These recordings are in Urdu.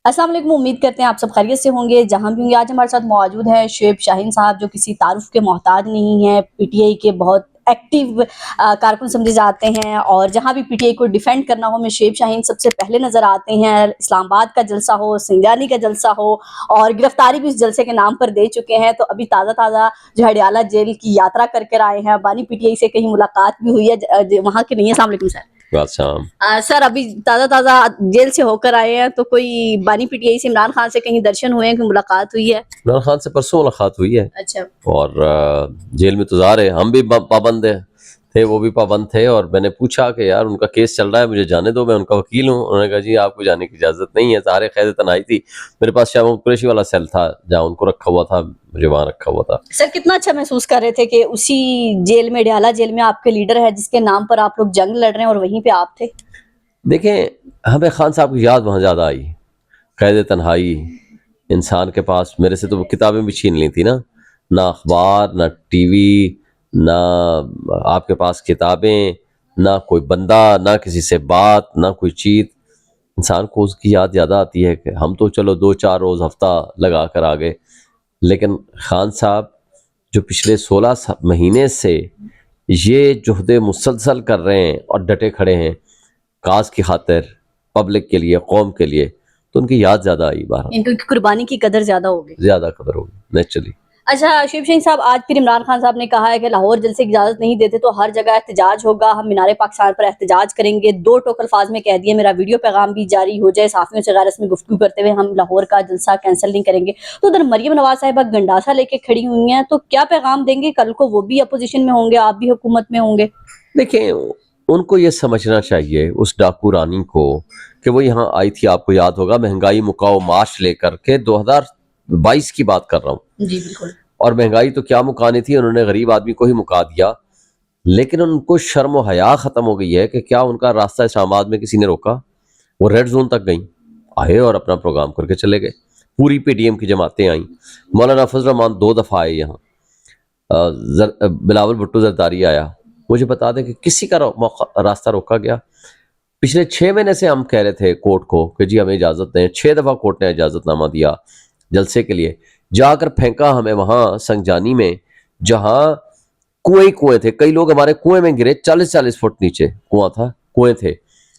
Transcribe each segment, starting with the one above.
السلام علیکم، امید کرتے ہیں آپ سب خیریت سے ہوں گے جہاں بھی ہوں گے۔ آج ہمارے ساتھ موجود ہیں شعیب شاہین صاحب، جو کسی تعارف کے محتاج نہیں ہیں، پی ٹی آئی کے بہت ایکٹیو کارکن سمجھے جاتے ہیں، اور جہاں بھی پی ٹی آئی کو ڈیفینڈ کرنا ہو میں شعیب شاہین سب سے پہلے نظر آتے ہیں۔ اسلام آباد کا جلسہ ہو، سنجانی کا جلسہ ہو، اور گرفتاری بھی اس جلسے کے نام پر دے چکے ہیں۔ تو ابھی تازہ جو ہے اڈیالہ جیل کی یاترا کر کر آئے ہیں، بانی پی ٹی آئی سے کہیں ملاقات بھی ہوئی ہے، وہاں کے نہیں ہے۔ السلام علیکم سر۔ سر ابھی تازہ جیل سے ہو کر آئے ہیں، تو کوئی بانی پی ٹی آئی سے عمران خان سے کہیں درشن ہوئے ہیں، کوئی ملاقات ہوئی ہے؟ عمران خان سے پرسوں ملاقات ہوئی ہے۔ اچھا۔ اور جیل میں تو ظاہر ہے ہم بھی پابند تھے، وہ بھی پابند تھے، اور میں نے پوچھا کہ یار ان کا کیس چل رہا ہے، مجھے جانے دو، میں ان کا وکیل ہوں۔ انہوں نے کہا جی آپ کو جانے کی اجازت نہیں ہے، سارے قید تنہائی تھی۔ میرے پاس شاہ محمود قریشی والا سیل تھا جہاں ان کو رکھا ہوا تھا، مجھے وہاں رکھا ہوا تھا۔ سر کتنا اچھا محسوس کر رہے تھے کہ اسی جیل میں، اڈیالہ جیل میں، آپ کے لیڈر ہے جس کے نام پر آپ لوگ جنگ لڑ رہے ہیں، اور وہیں پہ آپ تھے؟ دیکھیں ہمیں خان صاحب کی یاد وہاں زیادہ آئی، قید تنہائی۔ انسان کے پاس میرے سے تو وہ کتابیں بھی چھین لی تھی نا، نہ اخبار، نہ ٹی وی، نہ آپ کے پاس کتابیں، نہ کوئی بندہ، نہ کسی سے بات، نہ کوئی چیز۔ انسان کو اس کی یاد زیادہ آتی ہے کہ ہم تو چلو 2-4 روز ہفتہ لگا کر آ گئے، لیکن خان صاحب جو پچھلے 16 مہینے سے یہ جہد مسلسل کر رہے ہیں اور ڈٹے کھڑے ہیں کاز کی خاطر، پبلک کے لیے، قوم کے لیے، تو ان کی یاد زیادہ آئی، بہرحال ان کی قربانی کی قدر زیادہ ہوگی، زیادہ قدر ہوگی نیچرلی۔ اچھا شعیب شاہین صاحب، آج پھر عمران خان صاحب نے کہا ہے کہ لاہور جلسے کی اجازت نہیں دیتے تو ہر جگہ احتجاج ہوگا، ہم مینار پاکستان پر احتجاج کریں گے۔ 2 ٹوک الفاظ میں کہہ دیا، میرا ویڈیو پیغام بھی جاری ہو جائے، صحافیوں سے غیر رسمی گفتگو کرتے ہوئے ہم لاہور کا جلسہ کینسل نہیں کریں گے۔ تو ادھر مریم نواز صاحبہ گنڈاسا لے کے کھڑی ہوئی ہیں، تو کیا پیغام دیں گے؟ کل کو وہ بھی اپوزیشن میں ہوں گے، آپ بھی حکومت میں ہوں گے۔ دیکھیں ان کو یہ سمجھنا چاہیے اس ڈاکو رانی کو کہ وہ یہاں آئی تھی، آپ کو یاد ہوگا، مہنگائی مکاؤ مارچ لے کر کے 2022 کی بات کر رہا ہوں۔ جی بالکل۔ اور مہنگائی تو کیا مکانی تھی، انہوں نے غریب آدمی کو ہی مکا دیا، لیکن ان کو شرم و حیا ختم ہو گئی ہے کہ کیا ان کا راستہ اسلام آباد میں کسی نے روکا؟ وہ ریڈ زون تک گئیں، آئے اور اپنا پروگرام کر کے چلے گئے، پوری پی ڈی ایم کی جماعتیں آئیں۔ مولانا فضل الرحمان 2 دفعہ آئے یہاں، بلاول بھٹو زرداری آیا۔ مجھے بتا دیں کہ کسی کا راستہ روکا گیا؟ پچھلے 6 مہینے سے ہم کہہ رہے تھے کورٹ کو کہ جی ہمیں اجازت دیں، 6 دفعہ کورٹ نے اجازت نامہ دیا جلسے کے لیے، جا کر پھینکا ہمیں وہاں سنجانی میں جہاں کنویں تھے، کئی لوگ ہمارے کنویں میں گرے، 40 فٹ نیچے کنواں تھا، کنویں تھے،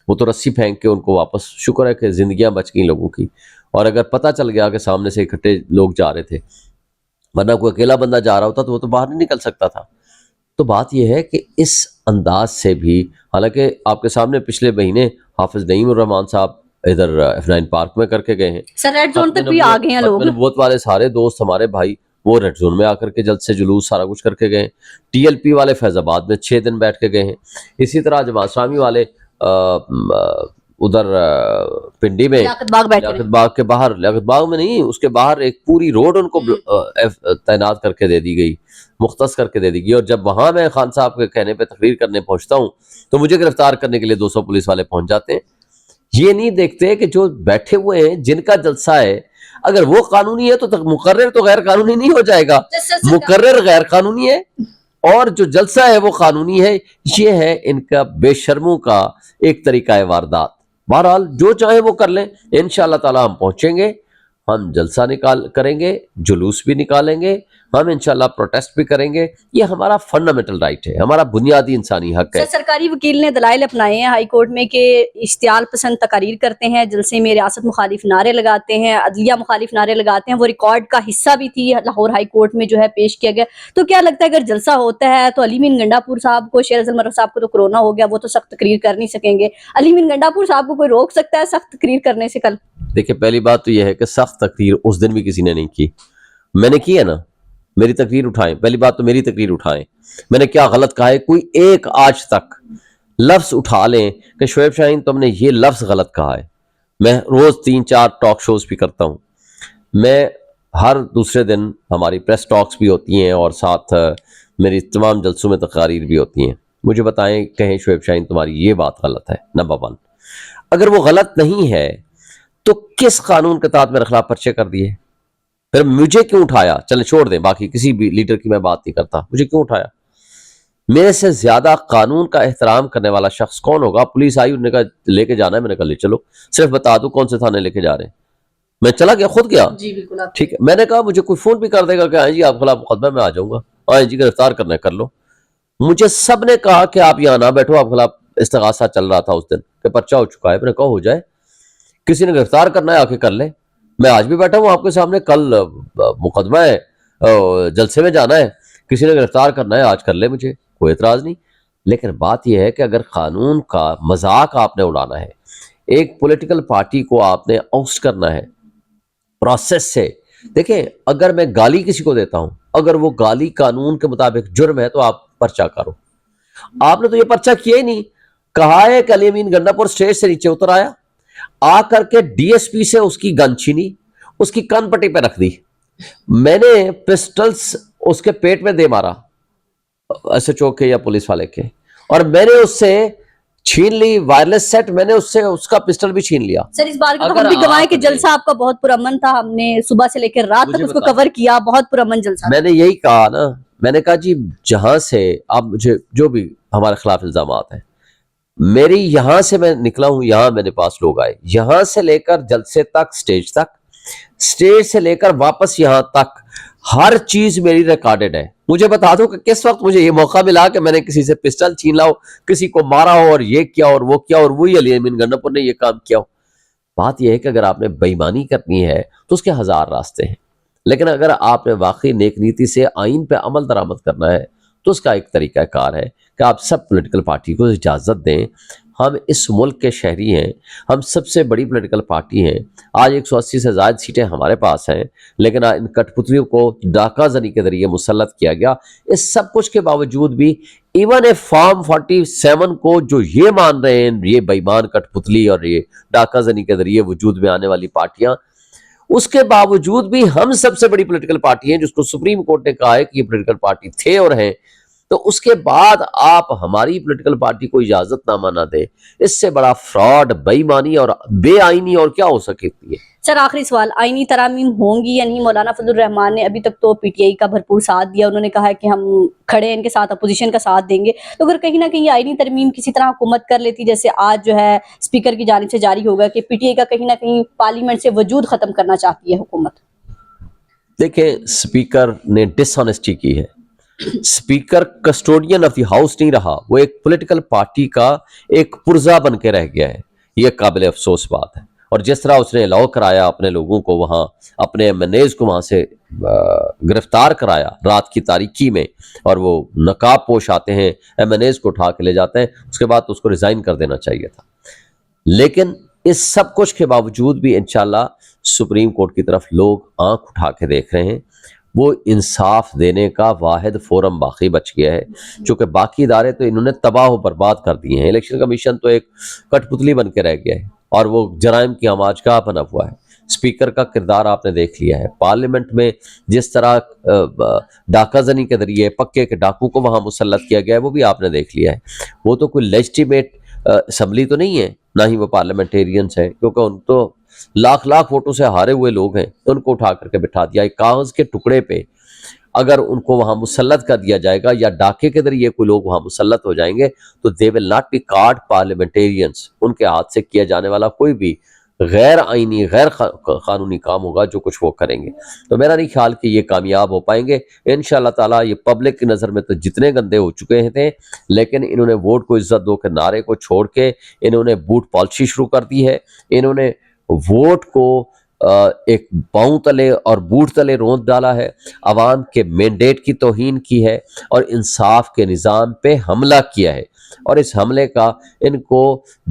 وہ تو رسی پھینک کے ان کو واپس، شکر ہے کہ زندگیاں بچ گئیں لوگوں کی، اور اگر پتہ چل گیا کہ سامنے سے اکٹھے لوگ جا رہے تھے، ورنہ کوئی اکیلا بندہ جا رہا ہوتا تو وہ تو باہر نہیں نکل سکتا تھا۔ تو بات یہ ہے کہ اس انداز سے بھی، حالانکہ آپ کے سامنے پچھلے مہینے حافظ نعیم الرحمان صاحب ادھر F9 پارک میں کر کے گئے ہیں، سر ریڈ زون تک بھی آ گئے ہیں لوگ، نبوت والے سارے دوست ہمارے بھائی وہ ریڈ زون میں آ کر کے جلد سے جلوس سارا کچھ کر کے گئے ہیں۔ ٹی ایل پی والے فیض آباد میں 6 دن بیٹھ کے گئے ہیں، اسی طرح جماعت اسلامی والے ادھر پنڈی میں لیاقت باغ کے باہر، لیاقت باغ میں نہیں، اس کے باہر ایک پوری روڈ ان کو تعینات کر کے دے دی گئی، مختص کر کے دے دی گئی۔ اور جب وہاں میں خان صاحب کے کہنے پہ تقریر کرنے پہنچتا ہوں تو مجھے گرفتار کرنے کے لیے 200 پولیس والے پہنچ جاتے ہیں۔ یہ نہیں دیکھتے کہ جو بیٹھے ہوئے ہیں، جن کا جلسہ ہے، اگر وہ قانونی ہے تو مقرر تو غیر قانونی نہیں ہو جائے گا، مقرر غیر قانونی ہے اور جو جلسہ ہے وہ قانونی ہے۔ یہ ہے ان کا بے شرموں کا ایک طریقہ واردات۔ بہرحال جو چاہیں وہ کر لیں، انشاءاللہ تعالی ہم پہنچیں گے، ہم جلسہ کریں گے، جلوس بھی نکالیں گے، ہم انشاءاللہ پروٹیسٹ بھی کریں گے، یہ ہمارا فنڈامنٹل رائٹ ہے، ہمارا بنیادی انسانی حق ہے۔ سرکاری وکیل نے دلائل اپنائے ہیں ہائی کورٹ میں کہ اشتعال پسند تقاریر کرتے ہیں، جلسے میں ریاست مخالف نعرے لگاتے ہیں، عدلیہ مخالف نعرے لگاتے ہیں، وہ ریکارڈ کا حصہ بھی تھی لاہور ہائی کورٹ میں جو ہے پیش کیا گیا۔ تو کیا لگتا ہے اگر جلسہ ہوتا ہے تو علی مین گنڈا پور صاحب کو، شیر افضل مرہ صاحب کو تو کرونا ہو گیا، وہ تو سخت تقریر کر نہیں سکیں گے، علی مین گنڈا پور صاحب کو کوئی روک سکتا ہے سخت تقریر کرنے سے کل؟ دیکھیں پہلی بات تو یہ ہے کہ سخت تقریر اس دن بھی کسی نے نہیں کی، میں نے کی ہے نا، میری تقریر اٹھائیں، پہلی بات تو میری تقریر اٹھائیں، میں نے کیا غلط کہا ہے، کوئی ایک آج تک لفظ اٹھا لیں کہ شعیب شاہین تم نے یہ لفظ غلط کہا ہے۔ میں روز 3-4 ٹاک شوز بھی کرتا ہوں، میں ہر دوسرے دن ہماری پریس ٹاکس بھی ہوتی ہیں اور ساتھ میری تمام جلسوں میں تقاریر بھی ہوتی ہیں۔ مجھے بتائیں، کہیں شعیب شاہین تمہاری یہ بات غلط ہے، نمبر 1۔ اگر وہ غلط نہیں ہے تو کس قانون کے تحت میرے خلاف پرچے کر دیے؟ پھر مجھے کیوں اٹھایا؟ چلیں چھوڑ دیں، باقی کسی بھی لیڈر کی میں بات نہیں کرتا، مجھے کیوں اٹھایا؟ میرے سے زیادہ قانون کا احترام کرنے والا شخص کون ہوگا؟ پولیس آئی، انہوں نے کہا لے کے جانا ہے، میں نے کہا لے چلو، صرف بتا دو کون سے تھانے لے کے جا رہے ہیں۔ میں چلا گیا، خود گیا. جی بالکل آپ ٹھیک ہے، میں نے کہا مجھے کوئی فون بھی کر دے گا کہ ہاں جی آپ خلاف مقدمہ میں آ جاؤں گا، ہاں جی گرفتار کرنا ہے کر لو. مجھے سب نے کہا کہ آپ یہاں نہ بیٹھو، آپ خلاف استغاثہ چل رہا تھا اس دن کہ پرچہ ہو چکا ہے. میں نے کہا ہو جائے، کسی نے گرفتار کرنا ہے آ کے کر لے. میں آج بھی بیٹھا ہوں آپ کے سامنے، کل مقدمہ ہے، جلسے میں جانا ہے، کسی نے گرفتار کرنا ہے آج کر لے، مجھے کوئی اعتراض نہیں. لیکن بات یہ ہے کہ اگر قانون کا مذاق آپ نے اڑانا ہے، ایک پولیٹیکل پارٹی کو آپ نے اوسٹ کرنا ہے پروسیس سے. دیکھیں اگر میں گالی کسی کو دیتا ہوں، اگر وہ گالی قانون کے مطابق جرم ہے تو آپ پرچہ کرو. آپ نے تو یہ پرچہ کیا ہی نہیں. کہا ہے کہ علی امین گنڈا پور اسٹیج سے نیچے اتر آیا، آ کر کے ڈی ایس پی سے اس کی گن چھینی، اس کی کن پٹی پہ رکھ دی. میں نے پسٹلز اس کے پیٹ میں دے مارا ایس ایچ او کے یا پولیس والے کے، اور میں نے اس سے چھین لی وائرلیس سیٹ، میں نے اس سے اس کا پسٹل بھی چھین لیا. سر اس بار کو تو اگر ہم بھی گوائے آپ کہ نے- جلسہ آپ کا بہت پرامن تھا، ہم نے صبح سے لے کے رات تک مجھے اس کو بتا- کور کیا، بہت پرامن جلسہ تھا. میں نے یہی کہا نا، میں نے کہا جی جہاں سے آپ مجھے جو بھی ہمارے خلاف الزامات ہیں، میری یہاں سے میں نکلا ہوں، یہاں میرے پاس لوگ آئے، یہاں سے لے کر جلسے تک، سٹیج سے لے کر واپس یہاں تک ہر چیز میری ریکارڈڈ ہے. مجھے بتا دو کہ کس وقت مجھے یہ موقع ملا کہ میں نے کسی سے پسٹل چھین لاؤ، کسی کو مارا ہو اور یہ کیا اور وہ کیا، اور وہی علی امین گنڈا پور نے یہ کام کیا ہو. بات یہ ہے کہ اگر آپ نے بے ایمانی کرنی ہے تو اس کے ہزار راستے ہیں، لیکن اگر آپ نے واقعی نیک نیتی سے آئین پہ عمل درآمد کرنا ہے تو اس کا ایک طریقہ کار ہے کہ آپ سب پولیٹیکل پارٹی کو اجازت دیں. ہم اس ملک کے شہری ہیں، ہم سب سے بڑی پولیٹیکل پارٹی ہیں. آج 180 سے زائد سیٹیں ہمارے پاس ہیں، لیکن ان کٹ پتلیوں کو ڈاکہ زنی کے ذریعے مسلط کیا گیا. اس سب کچھ کے باوجود بھی ایون اے فارم 47 کو جو یہ مان رہے ہیں یہ بے ایمان کٹ پتلی اور یہ ڈاکہ زنی کے ذریعے وجود میں آنے والی پارٹیاں، اس کے باوجود بھی ہم سب سے بڑی پولیٹیکل پارٹی ہیں جس کو سپریم کورٹ نے کہا ہے کہ یہ پولیٹیکل پارٹی تھے اور ہیں. تو اس کے بعد آپ ہماری پولیٹیکل پارٹی کو اجازت نامہ نہ دیں، اس سے بڑا فراڈ، بے ایمانی اور بے آئینی اور کیا ہو سکتی ہے. سر آخری سوال، آئینی ترامیم ہوں گی یا نہیں؟ مولانا فضل الرحمان نے ابھی تک تو پی ٹی آئی کا بھرپور ساتھ دیا، انہوں نے کہا ہے کہ ہم کھڑے ہیں ان کے ساتھ، اپوزیشن کا ساتھ دیں گے. تو اگر کہیں نہ کہیں آئینی ترمیم کسی طرح حکومت کر لیتی، جیسے آج جو ہے اسپیکر کی جانب سے جاری ہوگا کہ پی ٹی آئی کا کہیں نہ کہیں پارلیمنٹ سے وجود ختم کرنا چاہتی ہے حکومت. دیکھیں اسپیکر نے ڈس آنیسٹی کی ہے. Speaker custodian of the house نہیں رہا، وہ ایک پولیٹیکل پارٹی کا ایک پرزا بن کے رہ گیا ہے. یہ قابل افسوس بات ہے. اور جس طرح اس نے الاؤ کرایا اپنے لوگوں کو وہاں، اپنے ایم این ایز کو وہاں سے گرفتار کرایا رات کی تاریکی میں، اور وہ نقاب پوش آتے ہیں ایم این ایز کو اٹھا کے لے جاتے ہیں، اس کے بعد تو اس کو ریزائن کر دینا چاہیے تھا. لیکن اس سب کچھ کے باوجود بھی انشاءاللہ سپریم کورٹ کی طرف لوگ آنکھ اٹھا کے دیکھ رہے ہیں. وہ انصاف دینے کا واحد فورم باقی بچ گیا ہے، چونکہ باقی ادارے تو انہوں نے تباہ و برباد کر دیے ہیں. الیکشن کمیشن تو ایک کٹ پتلی بن کے رہ گیا ہے اور وہ جرائم کی آماج گاہ بنا ہوا ہے. اسپیکر کا کردار آپ نے دیکھ لیا ہے. پارلیمنٹ میں جس طرح ڈاکہ زنی کے ذریعے پکے کے ڈاکو کو وہاں مسلط کیا گیا ہے وہ بھی آپ نے دیکھ لیا ہے. وہ تو کوئی لیجٹیمیٹ اسمبلی تو نہیں ہے، نہ ہی وہ پارلیمنٹیرینس ہیں، کیونکہ ان تو لاکھ ووٹوں سے ہارے ہوئے لوگ ہیں. ان کو اٹھا کر کے بٹھا دیا ایک کاغذ کے ٹکڑے پہ. اگر ان کو وہاں مسلط کر دیا جائے گا یا ڈاکے کے ذریعے کوئی لوگ وہاں مسلط ہو جائیں گے تو they will not be called parliamentarians. ان کے ہاتھ سے کیا جانے والا کوئی بھی غیر آئینی، غیر قانونی کام ہوگا جو کچھ وہ کریں گے. تو میرا نہیں خیال کہ یہ کامیاب ہو پائیں گے انشاءاللہ تعالیٰ. یہ پبلک کی نظر میں تو جتنے گندے ہو چکے تھے، لیکن انہوں نے ووٹ کو عزت دو کے نعرے کو چھوڑ کے انہوں نے بوٹ پالیسی شروع کر دی ہے. انہوں نے ووٹ کو ایک پاؤں تلے اور بوٹ تلے روند ڈالا ہے، عوام کے مینڈیٹ کی توہین کی ہے اور انصاف کے نظام پہ حملہ کیا ہے. اور اس حملے کا ان کو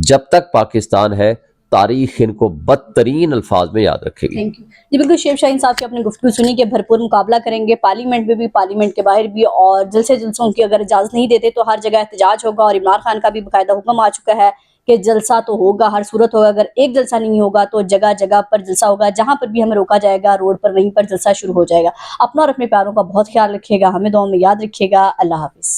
جب تک پاکستان ہے تاریخ ان کو بدترین الفاظ میں یاد رکھے گی. Thank you. جی بالکل، شیب شاہین صاحب کی اپنی گفتگو سنی کہ بھرپور مقابلہ کریں گے پارلیمنٹ میں بھی، پارلیمنٹ کے باہر بھی، اور جلسوں کی اگر اجازت نہیں دیتے تو ہر جگہ احتجاج ہوگا. اور عمران خان کا بھی باقاعدہ حکم آ چکا ہے کہ جلسہ تو ہوگا، ہر صورت ہوگا. اگر ایک جلسہ نہیں ہوگا تو جگہ جگہ پر جلسہ ہوگا، جہاں پر بھی ہمیں روکا جائے گا روڈ پر وہیں پر جلسہ شروع ہو جائے گا. اپنا اور اپنے پیاروں کا بہت خیال رکھیے گا، ہمیں دعاؤں میں یاد رکھیے گا. اللہ حافظ.